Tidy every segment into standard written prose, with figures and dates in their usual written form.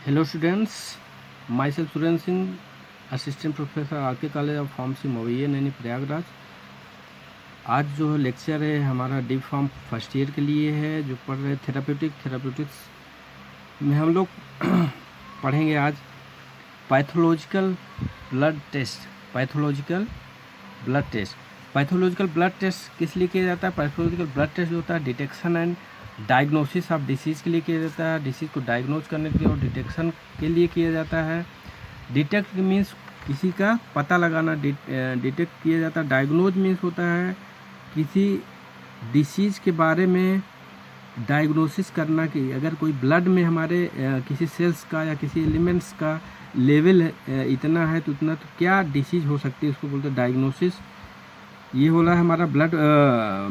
Hello students, myself Suren Singh, assistant professor R K. College of pharmacy Mawaiya Naini Prayagraj. आज जो lecture है हमारा डी फार्म फर्स्ट ईयर के लिए है, जो पढ़ रहे थेराप्यूटिक्स में हम लोग पढ़ेंगे आज pathological blood test. Pathological blood test किस लिए किया जाता है? पैथोलॉजिकल ब्लड टेस्ट जो होता है detection and diagnosis of disease के लिए किया जाता है, डिसीज़ को डायग्नोज करने के लिए और डिटेक्शन के लिए किया जाता है। डिटेक्ट मीन्स किसी का पता लगाना, डिटेक्ट किया जाता है। डायग्नोज मीन्स होता है किसी डिसीज़ के बारे में डायग्नोसिस करना कि अगर कोई ब्लड में हमारे किसी सेल्स का या किसी एलिमेंट्स का लेवल इतना है तो उतना, तो क्या डिसीज़ हो सकती है, उसको बोलते हैं डायग्नोसिस। ये होला हमारा ब्लड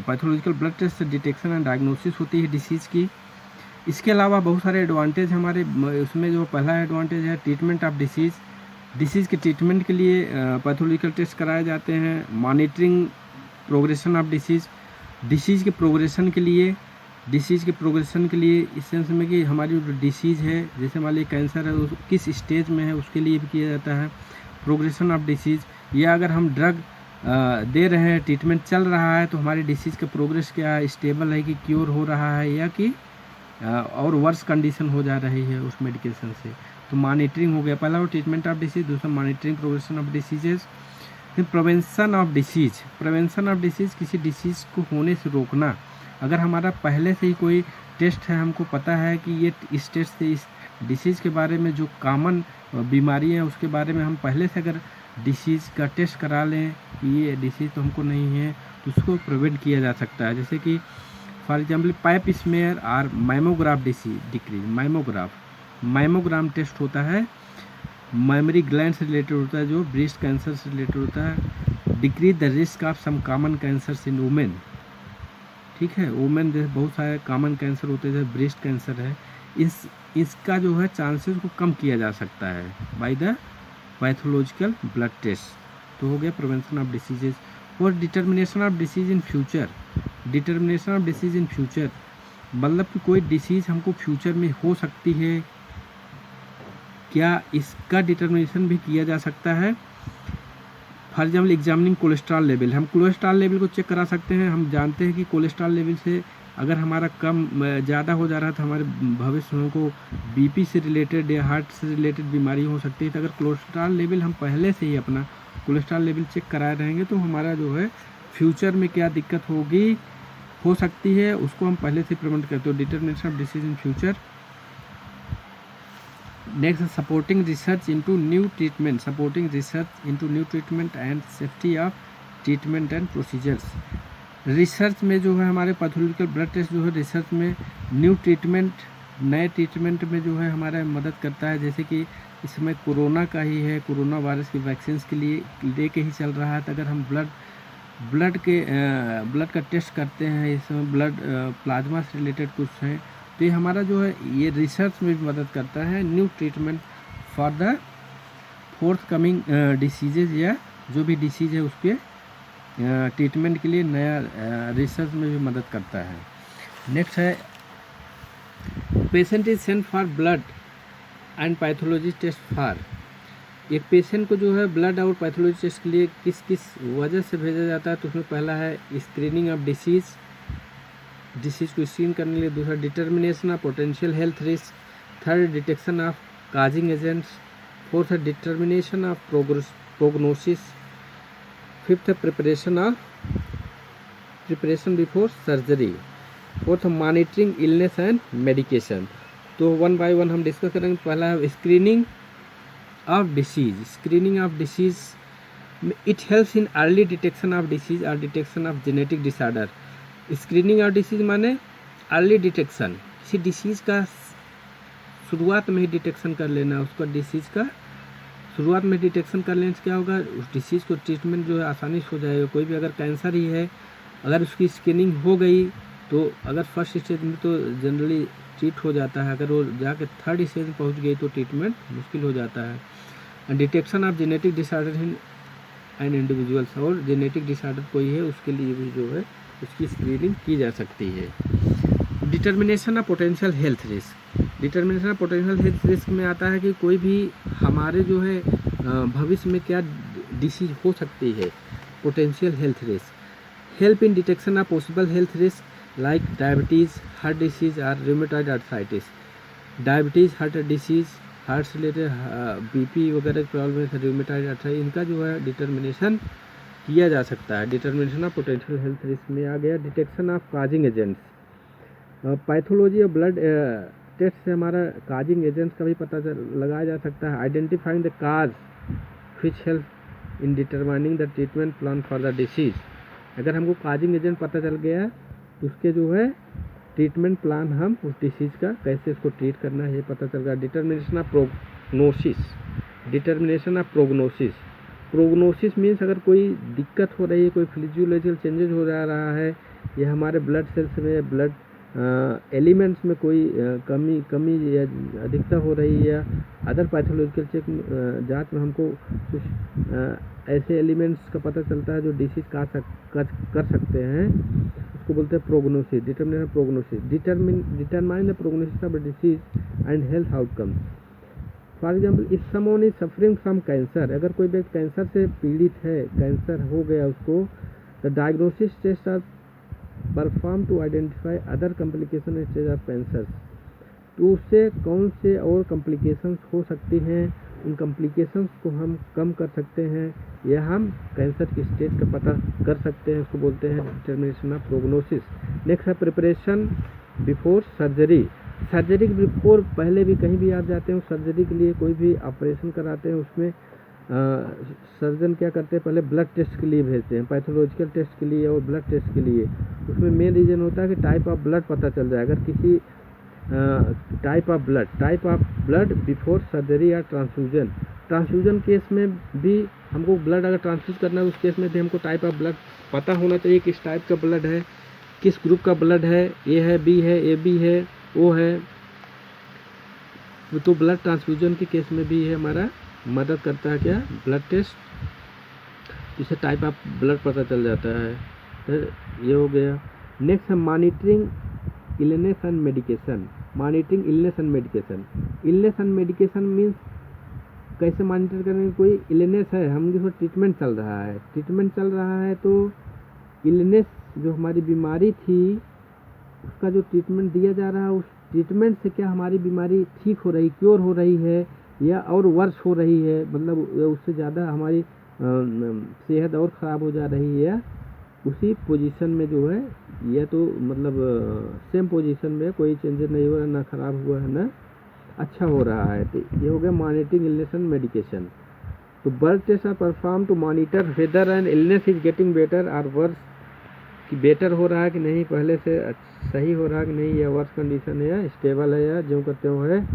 पैथोलॉजिकल ब्लड टेस्ट से डिटेक्शन एंड डायग्नोसिस होती है डिसीज़ की। इसके अलावा बहुत सारे एडवांटेज हमारे उसमें, जो पहला एडवांटेज है ट्रीटमेंट ऑफ डिसीज़ के ट्रीटमेंट के लिए पैथोलॉजिकल टेस्ट कराए जाते हैं। मॉनिटरिंग प्रोग्रेशन ऑफ डिसीज़ के प्रोग्रेशन के लिए इस सेंस में कि हमारी जो डिसीज़ है, जैसे मान लीजिए कैंसर है, उस किस स्टेज में है उसके लिए भी किया जाता है प्रोग्रेशन ऑफ डिसीज़। या अगर हम ड्रग दे रहे हैं, ट्रीटमेंट चल रहा है, तो हमारी डिसीज़ का प्रोग्रेस क्या है, स्टेबल है कि क्योर हो रहा है या कि और वर्स कंडीशन हो जा रही है उस मेडिकेशन से। तो मॉनिटरिंग हो गया पहला, वो ट्रीटमेंट ऑफ डिसीज़, दूसरा मॉनिटरिंग प्रोग्रेशन ऑफ डिसीजेज। फिर प्रिवेंशन ऑफ डिसीज़ किसी डिसीज़ को होने से रोकना। अगर हमारा पहले से ही कोई टेस्ट है, हमको पता है कि ये इस टेस्ट से इस डिसीज़ के बारे में जो कॉमन बीमारी है उसके बारे में हम पहले से अगर डिसीज़ का टेस्ट करा लें कि ये डिसीज़ तो हमको नहीं है, तो उसको प्रिवेंट किया जा सकता है। जैसे कि फॉर एग्जाम्पल पाइप स्मेयर और मैमोग्राफ डिसीज डिक्रीज। मैमोग्राम टेस्ट होता है, मेमोरी ग्लैंड से रिलेटेड होता है, जो ब्रेस्ट कैंसर से रिलेटेड होता है। Decrease the risk of some common cancer in women. ठीक है, वुमेन जैसे बहुत सारे कॉमन कैंसर होते हैं, जैसे ब्रेस्ट कैंसर है, इसका जो है चांसेस को कम किया जा सकता है by the pathological blood test. तो हो गया प्रिवेंशन ऑफ डिसीजेज। और determination of disease in future मतलब कि कोई डिसीज़ हमको फ्यूचर में हो सकती है, क्या इसका डिटर्मिनेशन भी किया जा सकता है। For example examining cholesterol level, हम कोलेस्ट्रॉल लेवल को चेक करा सकते हैं। हम जानते हैं कि कोलेस्ट्रॉल लेवल से अगर हमारा कम ज़्यादा हो जा रहा है तो हमारे भविष्य में हमको बीपी से रिलेटेड या हार्ट से रिलेटेड बीमारी हो सकती है। तो अगर कोलेस्ट्रॉल लेवल हम पहले से ही अपना कोलेस्ट्रॉल लेवल चेक कराए रहेंगे तो हमारा जो है फ्यूचर में क्या दिक्कत हो सकती है, उसको हम पहले से प्रिवेंट करते हो। Determination of disease in future. Next, supporting research into new treatment and safety of treatment and procedures. Research में जो है हमारे पैथोलॉजिकल ब्लड टेस्ट जो है रिसर्च में नए ट्रीटमेंट में जो है हमारा मदद करता है। जैसे कि इसमें कोरोना का ही है, कोरोना वायरस की वैक्सीन के लिए लेके ही चल रहा है। तो अगर हम ब्लड का टेस्ट करते हैं, इसमें ब्लड प्लाज्मा से रिलेटेड कुछ है, तो ये हमारा जो है ये रिसर्च में भी मदद करता है। New treatment for the fourth coming diseases, या जो भी डिसीज है उसके ट्रीटमेंट के लिए नया रिसर्च में भी मदद करता है। नेक्स्ट है patient is sent for blood and pathology test for. एक पेशेंट को जो है ब्लड और पैथोलॉजी टेस्ट के लिए किस वजह से भेजा जाता है, तो उसमें पहला है स्क्रीनिंग ऑफ डिसीज़ को स्क्रीन करने के लिए। दूसरा determination of potential health risk. Third detection of causing agents. Fourth है डिटर्मिनेशन ऑफ प्रोग्नोसिस। फिफ्थ है preparation before surgery. Fourth monitoring illness and medication. तो वन बाय वन हम डिस्कस करेंगे। पहला है screening of disease. It helps in early detection of disease और detection of genetic disorder. Screening of disease माने early detection, किसी disease का शुरुआत में ही डिटेक्शन कर लेना। उसका डिसीज़ का शुरुआत में डिटेक्शन कर लेने से क्या होगा, उस डिसीज़ को ट्रीटमेंट जो है आसानी से हो जाएगा। कोई भी अगर कैंसर ही है, अगर उसकी स्क्रीनिंग हो गई तो अगर फर्स्ट स्टेज में तो जनरली ट्रीट हो जाता है, अगर वो जाके थर्ड स्टेज में पहुंच गई तो ट्रीटमेंट मुश्किल हो जाता है। Detection of genetic disorder in and individuals, और जेनेटिक डिसऑर्डर कोई है उसके लिए भी जो है उसकी स्क्रीनिंग की जा सकती है। Determination of potential health risk, determination of potential health risk में आता है कि कोई भी हमारे जो है भविष्य में क्या डिसीज हो सकती है। Potential health risk help in detection of possible health risk like diabetes, heart disease और rheumatoid arthritis. Diabetes, heart disease, heart से रिलेटेड बीपी वगैरह प्रॉब्लम है, रूमेटॉइड आर्थराइटिस, इनका जो है डिटर्मिनेशन किया जा सकता है। Determination of potential health risk में आ गया detection of causing agents. Pathology और ब्लड टेस्ट से हमारा काजिंग एजेंट्स का भी पता लगाया जा सकता है। Identifying the cause which help in determining the treatment plan for the disease. अगर हमको काजिंग एजेंट पता चल गया तो उसके जो है ट्रीटमेंट प्लान हम उस डिसीज़ का कैसे उसको ट्रीट करना है ये पता चल गया। Determination of prognosis. Determination of prognosis. Prognosis means अगर कोई दिक्कत हो रही है, कोई फिजियोलॉजिकल चेंजेस हो जा रहा है, या हमारे ब्लड सेल्स में ब्लड एलिमेंट्स में कोई कमी या अधिकता हो रही है, या अदर पैथोलॉजिकल चेक जांच में हमको कुछ ऐसे एलिमेंट्स का पता चलता है जो डिसीज कर सकते हैं, उसको बोलते हैं prognosis. Determination of prognosis. Determine the prognosis of disease and health outcomes. For example, if someone is suffering from cancer, अगर कोई व्यक्ति कैंसर से पीड़ित है, कैंसर हो गया उसको, the diagnosis test are perform to identify other complication stage of cancer. तो उससे कौन से और कॉम्प्लिकेशंस हो सकती हैं, उन कॉम्प्लिकेशंस को हम कम कर सकते हैं, या हम कैंसर की स्टेज का पता कर सकते हैं, उसको बोलते हैं डिटर्मिनेशन ऑफ प्रोग्नोसिस। नेक्स्ट है प्रिपरेशन बिफोर सर्जरी। सर्जरी के बिफोर, पहले भी कहीं भी आप जाते हो सर्जरी के लिए, कोई भी ऑपरेशन कराते हैं, उसमें सर्जन क्या करते हैं, पहले ब्लड टेस्ट के लिए भेजते हैं, पैथोलॉजिकल टेस्ट के लिए और ब्लड टेस्ट के लिए। उसमें मेन रीज़न होता है कि टाइप ऑफ ब्लड पता चल जाए। अगर किसी type of blood before surgery या ट्रांसफ्यूजन केस में भी हमको ब्लड अगर ट्रांसफ्यूज करना है, उस केस में भी हमको टाइप ऑफ ब्लड पता होना चाहिए, किस टाइप का ब्लड है, किस ग्रुप का ब्लड है, ए है, बी है, ए बी है, ओ है। तो ब्लड ट्रांसफ्यूजन के केस में भी ये हमारा मदद करता है क्या, ब्लड टेस्ट। इससे टाइप ऑफ ब्लड पता चल जाता है। तो ये हो गया। नेक्स्ट है monitoring illness and medication. Monitoring illness and medication. Illness and medication means कैसे मॉनिटर करेंगे, कोई इलनेस है, हम जिसको ट्रीटमेंट चल रहा है तो इलनेस जो हमारी बीमारी थी उसका जो ट्रीटमेंट दिया जा रहा है, उस ट्रीटमेंट से क्या हमारी बीमारी ठीक हो रही, क्योर हो रही है, या और वर्स हो रही है, मतलब उससे ज़्यादा हमारी सेहत और ख़राब हो जा रही है, या उसी पोजीशन में जो है, या तो मतलब सेम पोजीशन में कोई चेंजेस नहीं हो रहा, ना ख़राब हुआ है ना अच्छा हो रहा है। तो ये हो गया मॉनिटरिंग इलनेस एंड मेडिकेशन। तो blood test are perform to monitor whether and illness is getting better और वर्स, कि बेटर हो रहा है कि नहीं, पहले से सही हो रहा है कि नहीं, या वर्स कंडीशन है, या स्टेबल है, या जो करते हो है।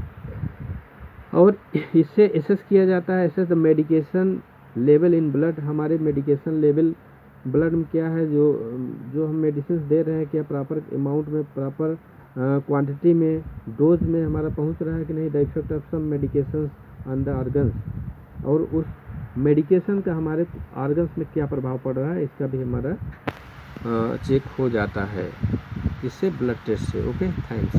और इससे एसेस किया जाता है, assess the medication level in blood. हमारे मेडिकेशन लेवल ब्लड में क्या है, जो हम मेडिसिन दे रहे हैं, क्या प्रॉपर अमाउंट में, प्रॉपर क्वांटिटी में, डोज में हमारा पहुंच रहा है कि नहीं। The effect of some medication on the organs, और उस मेडिकेशन का हमारे ऑर्गन्स में क्या प्रभाव पड़ रहा है, इसका भी हमारा चेक हो जाता है इससे, ब्लड टेस्ट से। Okay, thanks.